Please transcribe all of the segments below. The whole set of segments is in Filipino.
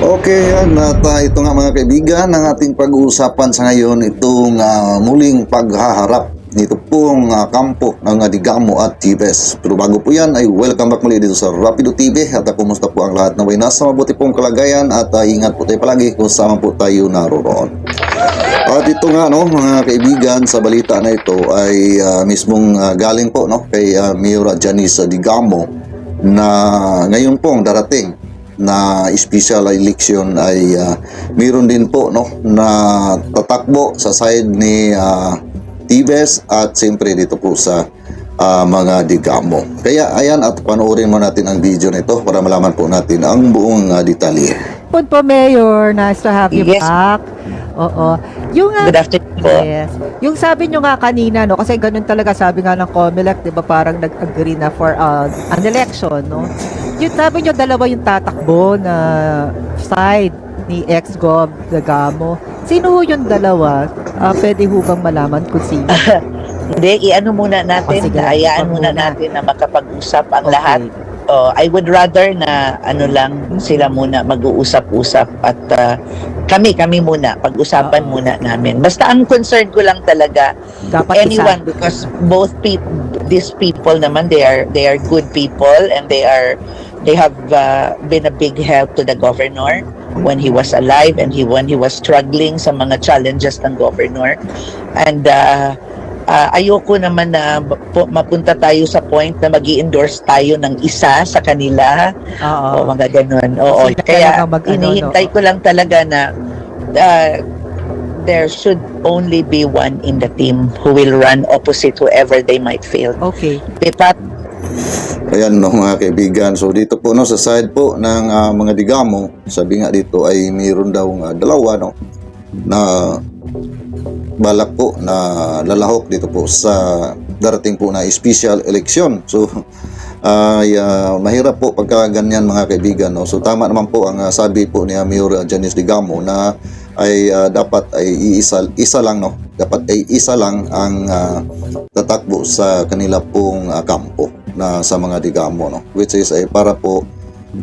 Okay, yan. At ito nga mga kaibigan, ang ating pag-uusapan sa ngayon, itong muling paghaharap nito pong kampo ng Digamo at Tibes. Pero bago po yan, ay welcome back muli dito sa Rapido TV. At kumusta po ang lahat na may nasa mabuti pong kalagayan at ingat po tayo palagi kung saan po tayo naroroon. At ito nga mga kaibigan, sa balita na ito ay mismong galing po kay Mayor Janice Digamo na ngayon pong darating na special election ay mayroon din po na tatakbo sa side ni Tibes at siyempre dito po sa mga Digamo. Kaya ayan, at panoorin mo natin ang video nito para malaman po natin ang buong detalye. Good po, Mayor. Nice to have you back. Oo. Yung, Good afternoon po. yes. Yung sabi nyo nga kanina, kasi ganun talaga sabi nga ng COMELEC, di ba parang nag-agree na for an election, Yung sabi nyo, dalawa yung tatakbo na side ni ex-Gov Digamo. Sino ho yung dalawa? Pwede ho bang malaman kung sino? Hindi, i-ano muna natin, sige. hayaan muna natin na makapag-usap ang lahat. I would rather na sila muna mag-uusap-usap at kami muna, pag-usapan muna namin. Basta ang concern ko lang talaga, Dapat anyone, because both these people naman, they are good people and they have been a big help to the governor when he was alive and when he was struggling sa mga challenges ng governor. And ayoko naman na mapunta tayo sa point na magi-endorse tayo ng isa sa kanila. O mga ganun. Oo. Kaya inihintay ko lang talaga na there should only be one in the team who will run opposite whoever they might feel. Okay. Pat? Ayan mga kaibigan. So dito po sa side po ng mga Digamo, sabi nga dito ay mayroon daw dalawa na balak po na lalahok dito po sa darating po na special election. So mahirap po pagka ganyan mga kaibigan. So tama naman po ang sabi po ni Mayor Janice Digamo na ay dapat ay isa lang dapat ay isa lang ang tatakbo sa kanila pong kampo na sa mga Digamo which is ay para po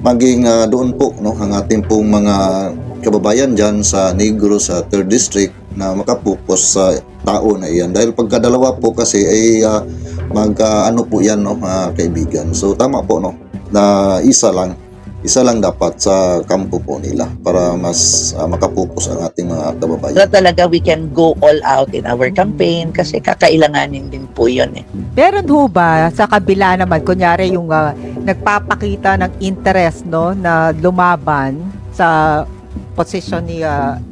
maging doon po ang ating pong mga kababayan dyan sa Negros sa 3rd District na makapokus sa tao na iyan. Dahil pagkadalawa po kasi ay ano po yan mga kaibigan. So tama po na isa lang dapat sa kampo po nila para mas makapokus ang ating mga kababayan. So talaga we can go all out in our campaign kasi kakailanganin din po yun Meron ho ba sa kabila naman, kunyari yung nagpapakita ng interest na lumaban sa posisyon ni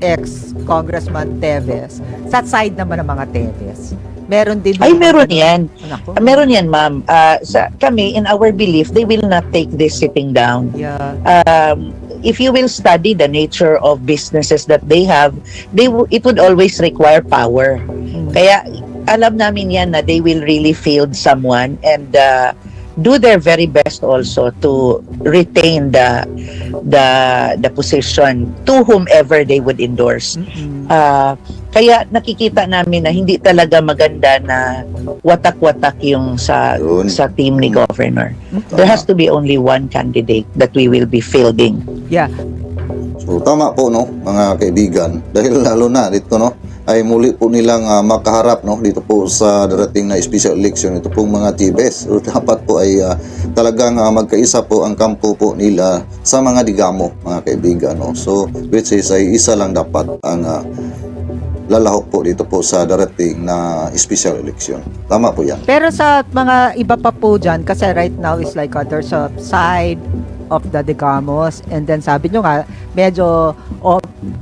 ex-Congressman Teves, sa side naman ng mga Teves? Meron din. Ay, meron yan. Anako. Meron yan, ma'am. Kami, in our belief, they will not take this sitting down. Yeah. If you will study the nature of businesses that they have, it would always require power. Kaya alam namin yan na they will really field someone and do their very best also to retain the position to whomever they would endorse. Kaya nakikita namin na hindi talaga maganda na watak-watak yung sa team ni Governor. There has to be only one candidate that we will be fielding. Yeah. So tama po mga kaibigan, dahil lalo na dito ay muli po nilang makaharap dito po sa darating na special election ito pong mga Tibes. So dapat po ay talagang magkaisa po ang kampo po nila sa mga Digamo mga kaibigan So which is ay isa lang dapat ang lalahok po dito po sa darating na special election. Tama po yan. Pero sa mga iba pa po dyan, kasi right now is like there's a side of the Digamos, and then sabi nyo nga, medyo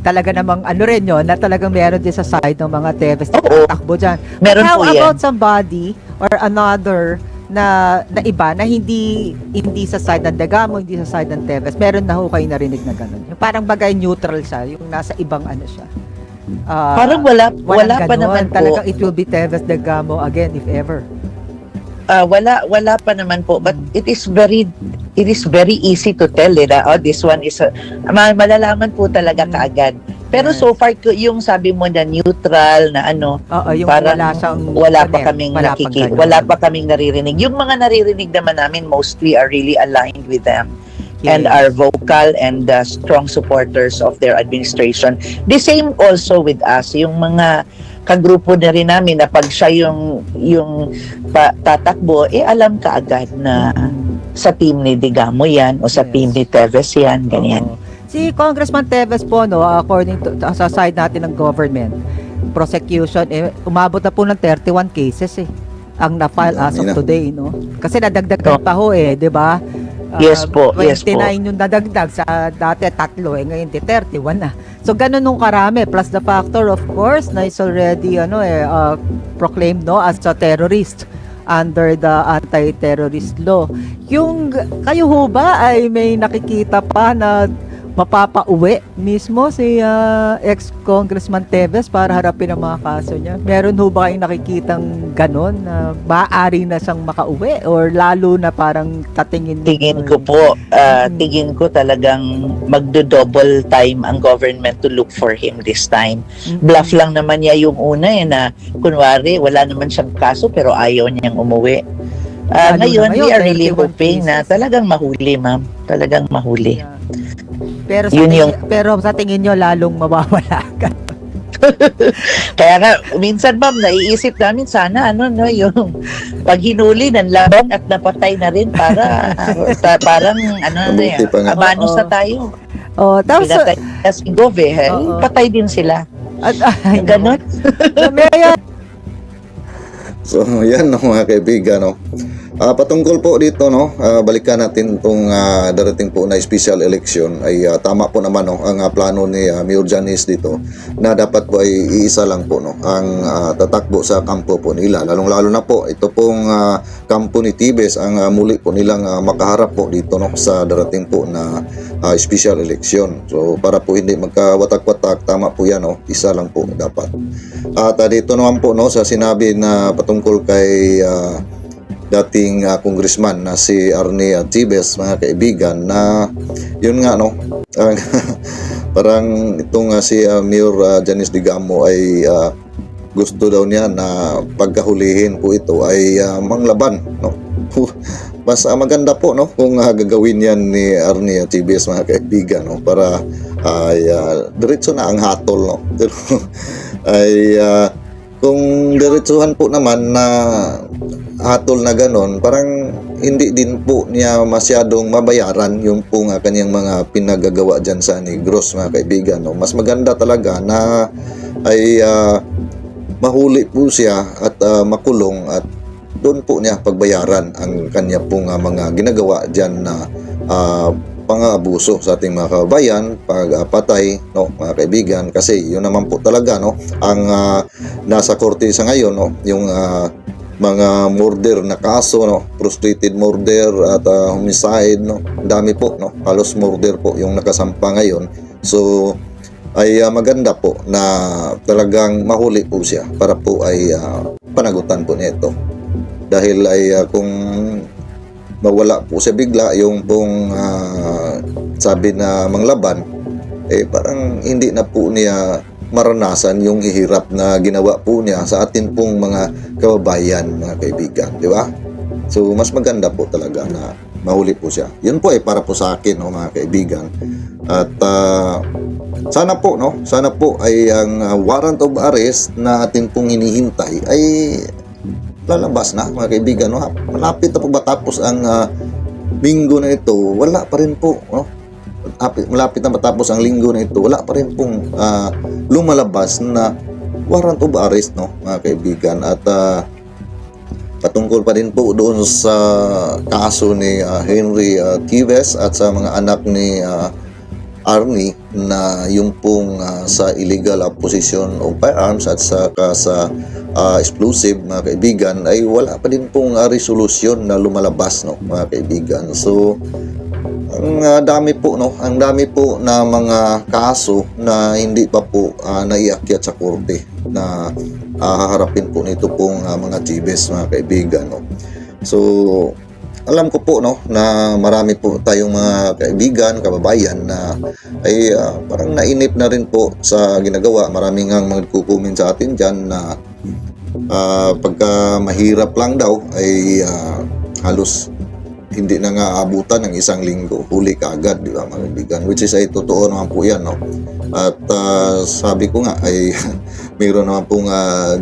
talaga namang rin yun, na talagang meron din sa side ng mga Teves na tatakbo dyan. Meron How po yan. about somebody or another na iba na hindi sa side ng Digamo, hindi sa side ng Teves? Meron na ho kayo narinig na gano'n? Yung parang bagay neutral siya, yung nasa ibang siya. Parang wala pa naman po. Talagang it will be Teves Digamo again if ever. Wala pa naman po, but it is very easy to tell this one is malalaman po talaga kaagad. Pero so far yung sabi mo na neutral na yung parang wala wala pa kaming naririnig. Yung mga naririnig naman namin mostly are really aligned with them. and are vocal and strong supporters of their administration. The same also with us, yung mga kagrupo na rin namin na pag siya yung tatakbo, alam ka agad na sa team ni Digamo yan o sa Yes. team ni Teves yan, ganyan. Oo. Si Congressman Teves po, no, according to sa side natin ng government, prosecution, umabot na po ng 31 cases ang na-file as of Dami na. today, no? Kasi nadagdagan pa ho di ba? Yes po, yes po. 29 yung nadagdag sa dati 3 ngayon 31 na. So ganun nung karami plus the factor of course na is already proclaimed as a terrorist under the anti-terrorist law. Yung kayo ho ba ay may nakikita pa na mapapauwi mismo si ex-Congressman Teves para harapin ang mga kaso niya? Meron ho ba kayong nakikitang ganon na maaari na siyang makauwi or lalo na parang tatingin Tingin ko po, tingin ko talagang magdo-double time ang government to look for him this time. Bluff lang naman niya yung una na kunwari wala naman siyang kaso pero ayaw niyang umuwi. Lalo Ngayon, na we are 31 really hoping na cases. talagang mahuli, ma'am. Talagang mahuli. Yeah. Pero sa, Yun pero sa tingin nyo lalong mawawala ka. Kaya nga, minsan ma'am, naiisip namin sana yung pag hinuli ng labang at napatay na rin para parang Mabuti pa nga. amanos na tayo. Tapos Pinatay na si Gove, Oo. patay din sila. ay, Ganon. Mayor, So, yan no, mga kaibigan, no. Patungkol po dito, no, balikan natin itong darating po na special election ay tama po naman, no, ang plano ni Mayor Janice dito na dapat po ay iisa lang po, no, ang tatakbo sa kampo po nila. Lalong-lalo na po, ito pong kampo ni Tibes ang muli po nilang makaharap po dito, no, sa darating po na special election. So, para po hindi magkawatak-watak, tama po yan, no, isa lang po dapat. At dito naman po, no, sa sinabi na patungkol kay dating congressman na si Arnie Tibes, mga kaibigan, na yun nga, no, parang itong si Mayor Janice Digamo ay gusto daw niya na pagkahulihin po ito ay manglaban, no. Mas maganda po, no, kung gagawin yan ni Arnie Tibes, mga kaibigan, no, para ay diretso na ang hatol, no. Pero ay kung diretsuhan po naman na hatol na ganon, parang hindi din po niya masyadong mabayaran yung pong kanyang mga pinagagawa dyan sa Negros, mga kaibigan, no. Mas maganda talaga na ay mahuli po siya at makulong at doon po niya pagbayaran ang kanya pong mga ginagawa dyan na pang-abuso sa ating mga kababayan, pagpatay, no, mga kaibigan, kasi yun naman po talaga, no, ang nasa korte sa ngayon, no, yung mga murder na kaso, no, prostrated murder at homicide, no, dami po, no, halos murder po yung nakasampa ngayon. So ay maganda po na talagang mahuli po siya para po ay panagutan po nito, dahil ay kung mawala po siya bigla, yung pong sabi na manglaban, parang hindi na po niya maranasan yung ihirap na ginawa po niya sa atin pong mga kababayan, mga kaibigan, di ba? So mas maganda po talaga na mahuli po siya. Yun po ay para po sa akin, no, mga kaibigan. At sana po, no, sana po ay ang warrant of arrest na atin pong hinihintay ay lalabas na, mga kaibigan, no? Malapit na po matapos ang linggo na ito, wala pa rin po, no? Malapit na matapos ang linggo na ito, wala pa rin pong lumalabas na warrant of arrest, no, mga kaibigan. At patungkol pa rin po doon sa kaso ni Henry Tibes at sa mga anak ni Arnie na yung pong sa illegal possession of firearms at saka sa explosive, mga kaibigan, ay wala pa din pong resolusyon na lumalabas, no, mga kaibigan. So ang dami po, no, ang dami po na mga kaso na hindi pa po naiakyat sa korte na haharapin po nito pong mga Tibes, mga kaibigan, no. So alam ko po, no, na marami po tayong mga kaibigan, kababayan na ay parang nainip na rin po sa ginagawa. Maraming ang mga nagkukumin sa atin dyan na pagka mahirap lang daw ay halos hindi na nga abutan ng isang linggo, huli ka agad, di ba mga kaibigan? Which is ay totoo naman po yan, no? At sabi ko nga ay mayroon naman pong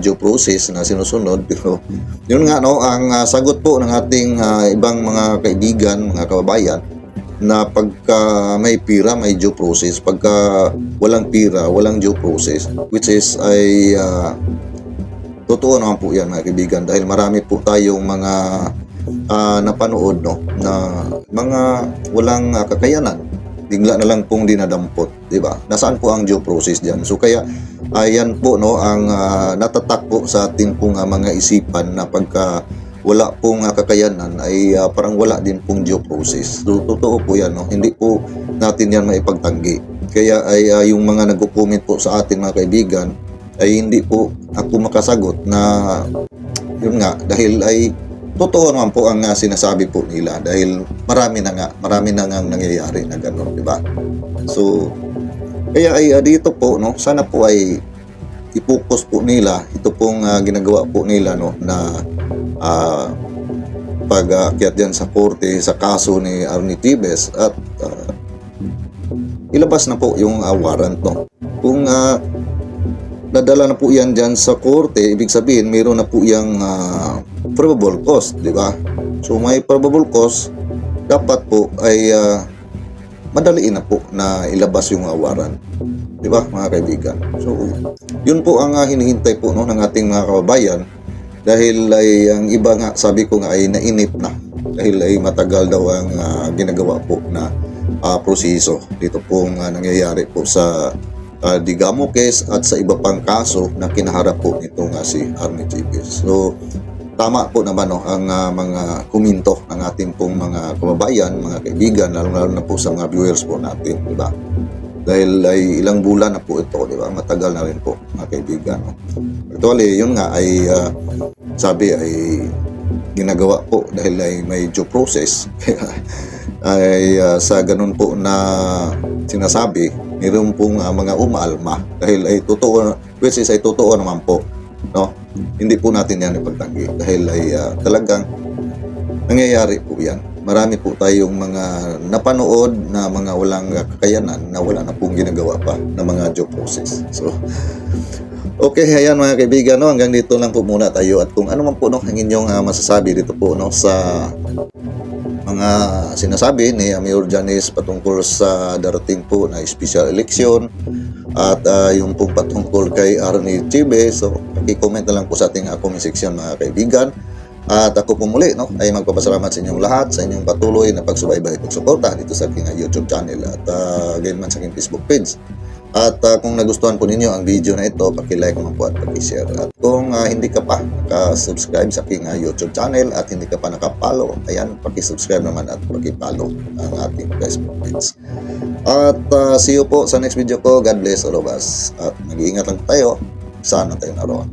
due process na sinusunod, pero yun nga, no, ang sagot po ng ating ibang mga kaibigan, mga kababayan, na pagka may pira, may due process. Pagka walang pira, walang due process. Which is ay totoo naman po yan mga kaibigan. Dahil marami po tayong mga napanood, no, na mga walang kakayanan. Bigla na lang pong dinadampot. Diba? Nasaan po ang due process dyan? So kaya ayan po, no, ang natatak po sa ating pong mga isipan na pagka wala pong kakayanan ay parang wala din pong due process. So, totoo po yan, no? Hindi po natin yan maipagtanggi. Kaya ay yung mga nagko-comment po sa atin mga kaibigan ay hindi po ako makasagot na yun nga, dahil ay totoo naman po ang sinasabi po nila dahil marami na nga nangyayari na gano'n, di ba? So, kaya ay dito po, no, sana po ay i-focus po nila ito pong ginagawa po nila, no, na pag-akyat yan sa korte sa kaso ni Arnie Tibes at ilabas na po yung warrant, no. Kung nadala na po yan dyan sa korte, ibig sabihin mayroon na po yung probable cause, di ba? So may probable cause, dapat po ay madaliin na po na ilabas yung warrant, di ba mga kaibigan? So yun po ang hinihintay po, no, ng ating mga kababayan. Dahil ay ang iba nga, sabi ko nga, ay nainip na dahil ay matagal daw ang ginagawa po na proseso dito pong nangyayari po sa Digamo case at sa iba pang kaso na kinaharap po nito nga si Arnie Tibes. So tama po naman, no, ang mga kuminto ng ating pong mga kababayan, mga kaibigan, lalo na po sa mga viewers po natin, di ba? Dahil ay ilang bulan na po ito, di ba? Matagal na rin po, mga kaibigan, no? Actually, yun nga ay sabi ay ginagawa po dahil ay may due process. Ay sa ganun po na sinasabi, mayroon pong mga umaalma dahil ay totoo, which is ay totoo naman po, no? Hindi po natin yan ipagtanggi dahil ay talagang nangyayari po yan. Marami po tayong mga napanood na mga walang kakayanan na wala na pong ginagawa pa na mga due process. So, okay, ayan mga kaibigan, no, hanggang dito lang po muna tayo. At kung ano man po, no, ang inyong masasabi dito po, no, sa mga sinasabi ni Mayor Janice patungkol sa darating po na special election at yung po patungkol kay Arnie Tibes, so i-comment na lang po sa ating comment section mga kaibigan. At ako po muli, no, ay magpapasalamat sa inyong lahat sa inyong patuloy na pagsubaybay at pagsuporta dito sa aking YouTube channel at gayon man sa aking Facebook page. At kung nagustuhan po ninyo ang video na ito, paki-like naman po at paki-share. At kung hindi ka pa naka-subscribe sa aking YouTube channel at hindi ka pa naka-follow, ayan, paki-subscribe naman at paki-follow ang ating Facebook page. At see you po sa next video ko. God bless all of us. At mag-iingat lang tayo. Sana tayo naroon.